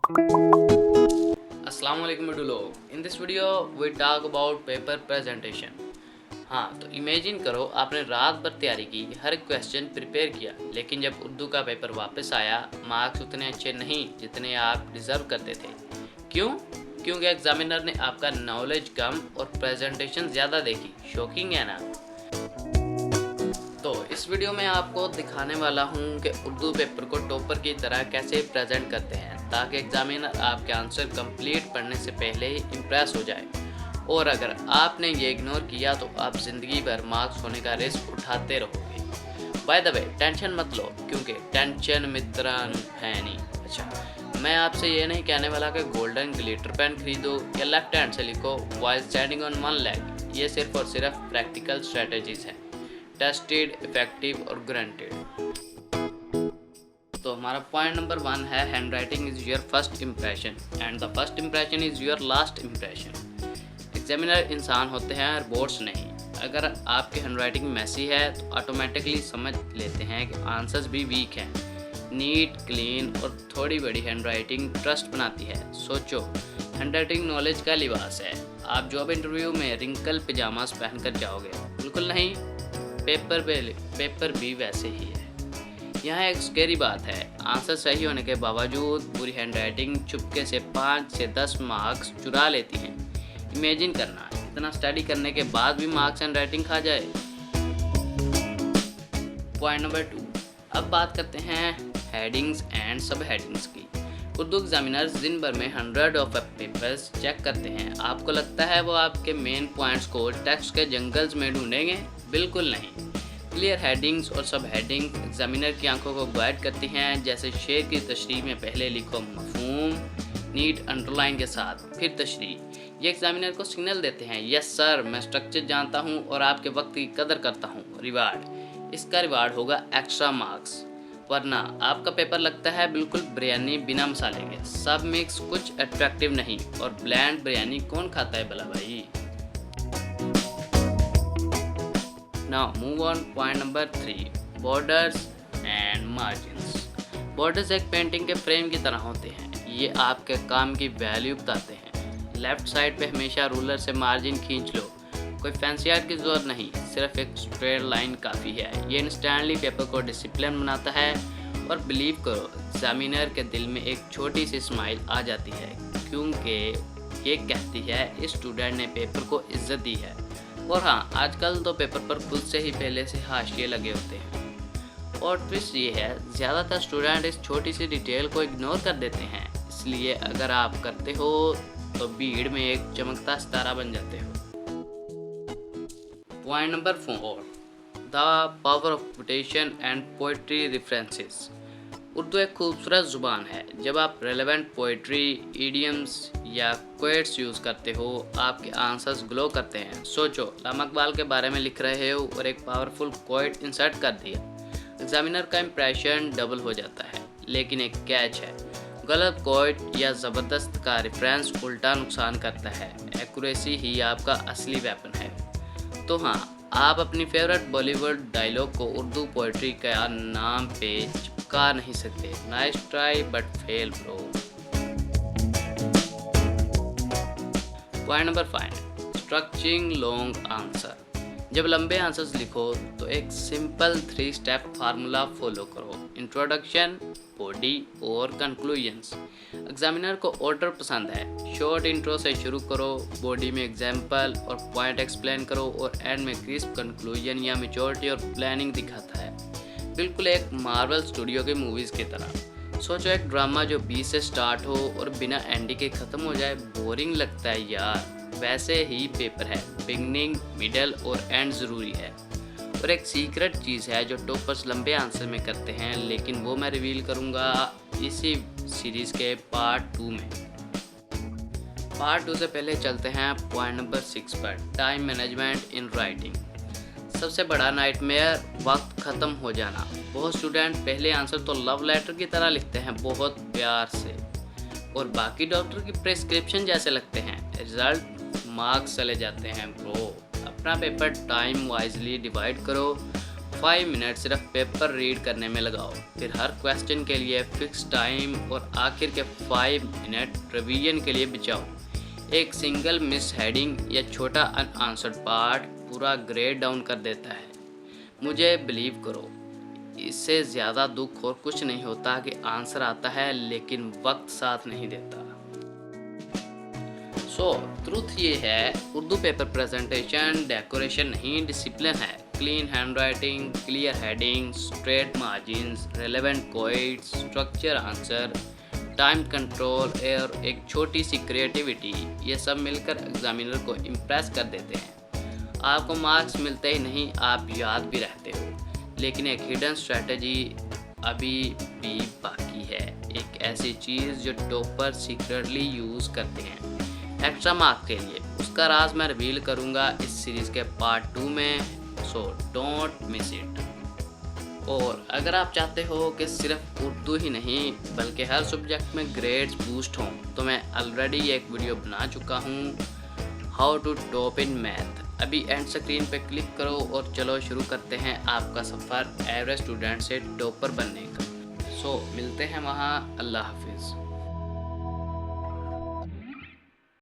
अस्सलाम वालेकुम बेटू लोग। In this video we talk about paper presentation. हाँ, तो इमेजिन करो आपने रात भर तैयारी की, हर क्वेश्चन प्रिपेयर किया, लेकिन जब उर्दू का पेपर वापस आया मार्क्स उतने अच्छे नहीं जितने आप डिज़र्व करते थे। क्यों? क्योंकि एग्जामिनर ने आपका नॉलेज कम और प्रेजेंटेशन ज़्यादा देखी। शॉकिंग है ना? तो इस वीडियो में आपको दिखाने वाला हूँ कि उर्दू पेपर को टॉपर की तरह कैसे प्रेजेंट करते हैं ताकि एग्जामिनर आपके आंसर कंप्लीट पढ़ने से पहले ही इम्प्रेस हो जाए। और अगर आपने ये इग्नोर किया तो आप ज़िंदगी भर मार्क्स होने का रिस्क उठाते रहोगे। बाय द वे, टेंशन मत लो क्योंकि टेंशन मित्रन है नहीं। अच्छा, मैं आपसे ये नहीं कहने वाला कि गोल्डन ग्लिटर पेन खरीदो या लेफ्ट हैंड से लिखो while standing on one leg. ये सिर्फ और सिर्फ प्रैक्टिकल स्ट्रेटजीज हैं, टेस्टेड, इफेक्टिव और गारंटेड। तो हमारा पॉइंट नंबर 1 है hand writing is your first impression and the first impression is your last impression. Examiner इंसान होते हैं, रोबोट्स नहीं। अगर आपकी हैंड राइटिंग मैसी है तो ऑटोमेटिकली समझ लेते हैं कि आंसर्स भी वीक हैं। नीट, क्लीन और थोड़ी बड़ी हैंड राइटिंग ट्रस्ट बनाती है। सोचो, हैंड राइटिंग नॉलेज का लिबास है। आप जॉब इंटरव्यू में रिंकल पिजामास पहनकर जाओगे? बिल्कुल नहीं। पेपर भी वैसे ही है। यहाँ एक स्कैरी बात है, आंसर सही होने के बावजूद पूरी हैंड राइटिंग चुपके से 5 से 10 मार्क्स चुरा लेती हैं। इमेजिन करना, इतना स्टडी करने के बाद भी मार्क्स हैंड राइटिंग खा जाए। पॉइंट नंबर 2, अब बात करते हैं हेडिंग्स एंड सब हेडिंग्स की। उर्दू एग्जामिनर्स दिन भर में 100 ऑफ पेपर्स चेक करते हैं। आपको लगता है वो आपके मेन पॉइंट्स को टेक्स्ट के जंगल्स में ढूंढेंगे? बिल्कुल नहीं। क्लियर हेडिंग्स और सब हेडिंग्स एग्जामिनर की आंखों को गाइड करती हैं। जैसे शेर की तशरीह में पहले लिखो मफहूम, नीट अंडरलाइन के साथ, फिर तशरीह। ये एग्जामिनर को सिग्नल देते हैं, यस सर मैं स्ट्रक्चर जानता हूँ और आपके वक्त की कदर करता हूँ। रिवार्ड, इसका रिवार्ड होगा एक्स्ट्रा मार्क्स। वरना आपका पेपर लगता है बिल्कुल बिरयानी बिना मसाले के, सब मिक्स, कुछ अट्रैक्टिव नहीं। और ब्लैंड बिरयानी कौन खाता है भला भाई? Now move on point number 3, borders and margins. Borders एक पेंटिंग के फ्रेम की तरह होते हैं। ये आपके काम की वैल्यू बताते हैं। लेफ्ट साइड पे हमेशा रूलर से मार्जिन खींच लो। कोई फैंसी आर्ट की ज़रूरत नहीं, सिर्फ एक स्ट्रेट लाइन काफ़ी है। ये इंस्टेंटली पेपर को डिसिप्लिन बनाता है। और बिलीव करो, एग्जामिनर के दिल में एक छोटी सी स्माइल आ जाती है क्योंकि ये कहती है इस स्टूडेंट ने पेपर को इज्जत दी है। और हाँ, आजकल तो पेपर पर खुद से ही पहले से हाशिए लगे होते हैं। और ट्विस्ट ये है, ज़्यादातर स्टूडेंट इस छोटी सी डिटेल को इग्नोर कर देते हैं। इसलिए अगर आप करते हो तो भीड़ में एक चमकता सितारा बन जाते हो। Point number 4, the power of quotation and poetry references. Urdu एक खूबसूरत ज़ुबान है। जब आप रेलेवेंट पोइट्री, इडियम्स या क्वेट्स यूज़ करते हो, आपके आंसर्स ग्लो करते हैं। सोचो, लामा इकबाल के बारे में लिख रहे हो और एक पावरफुल क्वेट इंसर्ट कर दिया, एग्जामिनर का इंप्रेशन डबल हो जाता है। लेकिन एक कैच है, गलत क्वेट या ज़बरदस्त का रेफरेंस उल्टा नुकसान करता है। एक्यूरेसी ही आपका असली वेपन है। तो हाँ, आप अपनी फेवरेट बॉलीवुड डायलॉग को उर्दू पोइट्री का नाम पे चिपका नहीं सकते। Nice try but fail bro. Point number 5, structuring long answer. जब लंबे आंसर्स लिखो तो एक सिंपल 3 स्टेप फार्मूला फॉलो करो, इंट्रोडक्शन, बॉडी और कंक्लूजन्स। एग्जामिनर को ऑर्डर पसंद है। शॉर्ट इंट्रो से शुरू करो, बॉडी में एग्जाम्पल और पॉइंट एक्सप्लेन करो और एंड में क्रिस्प कंक्लूजन या मैच्योरिटी और प्लानिंग दिखाता है। बिल्कुल एक मार्वल स्टूडियो की मूवीज़ की तरह। सोचो, एक ड्रामा जो 20 से स्टार्ट हो और बिना एंडी के ख़त्म हो जाए, बोरिंग लगता है यार। वैसे ही पेपर है, बिगनिंग, मिडल और एंड ज़रूरी है। और एक सीक्रेट चीज़ है जो टॉपर्स लंबे आंसर में करते हैं, लेकिन वो मैं रिवील करूँगा इसी सीरीज़ के पार्ट 2 में। पार्ट 2 से पहले चलते हैं पॉइंट नंबर 6 पर, टाइम मैनेजमेंट इन राइटिंग। सबसे बड़ा नाइटमेयर, वक्त ख़त्म हो जाना। बहुत स्टूडेंट पहले आंसर तो लव लेटर की तरह लिखते हैं, बहुत प्यार से, और बाकी डॉक्टर की प्रेस्क्रिप्शन जैसे लगते हैं। रिजल्ट मार्क्स चले जाते हैं ब्रो। अपना पेपर टाइम वाइजली डिवाइड करो, 5 मिनट सिर्फ पेपर रीड करने में लगाओ, फिर हर क्वेश्चन के लिए फिक्स टाइम और आखिर के 5 मिनट रिवीजन के लिए बचाओ। एक सिंगल मिस हेडिंग या छोटा अनआंसर्ड पार्ट पूरा ग्रेड डाउन कर देता है। मुझे बिलीव करो, इससे ज़्यादा दुख और कुछ नहीं होता कि आंसर आता है लेकिन वक्त साथ नहीं देता। ट्रुथ ये है, उर्दू पेपर प्रेजेंटेशन डेकोरेशन नहीं डिसिप्लिन है। Clean handwriting, clear heading, straight margins, relevant quotes, structure answer, time control और एक छोटी सी क्रिएटिविटी, ये सब मिलकर एग्जामिनर को इम्प्रेस कर देते हैं। आपको मार्क्स मिलते ही नहीं, आप याद भी रहते हो। लेकिन एक हिडन स्ट्रैटेजी अभी भी बाकी है, एक ऐसी चीज़ जो टॉपर सीक्रेटली यूज़ करते हैं एक्स्ट्रा मार्क्स के लिए। उसका राज मैं रिवील करूँगा इस सीरीज़ के पार्ट 2 में, सो डोंट मिस इट। और अगर आप चाहते हो कि सिर्फ उर्दू ही नहीं बल्कि हर सब्जेक्ट में ग्रेड्स बूस्ट हों, तो मैं ऑलरेडी एक वीडियो बना चुका हूँ, how to top in math. अभी एंड स्क्रीन पे क्लिक करो और चलो शुरू करते हैं आपका सफ़र एवरेज स्टूडेंट से टॉपर बनने का। मिलते हैं वहाँ। अल्लाह हाफिज़।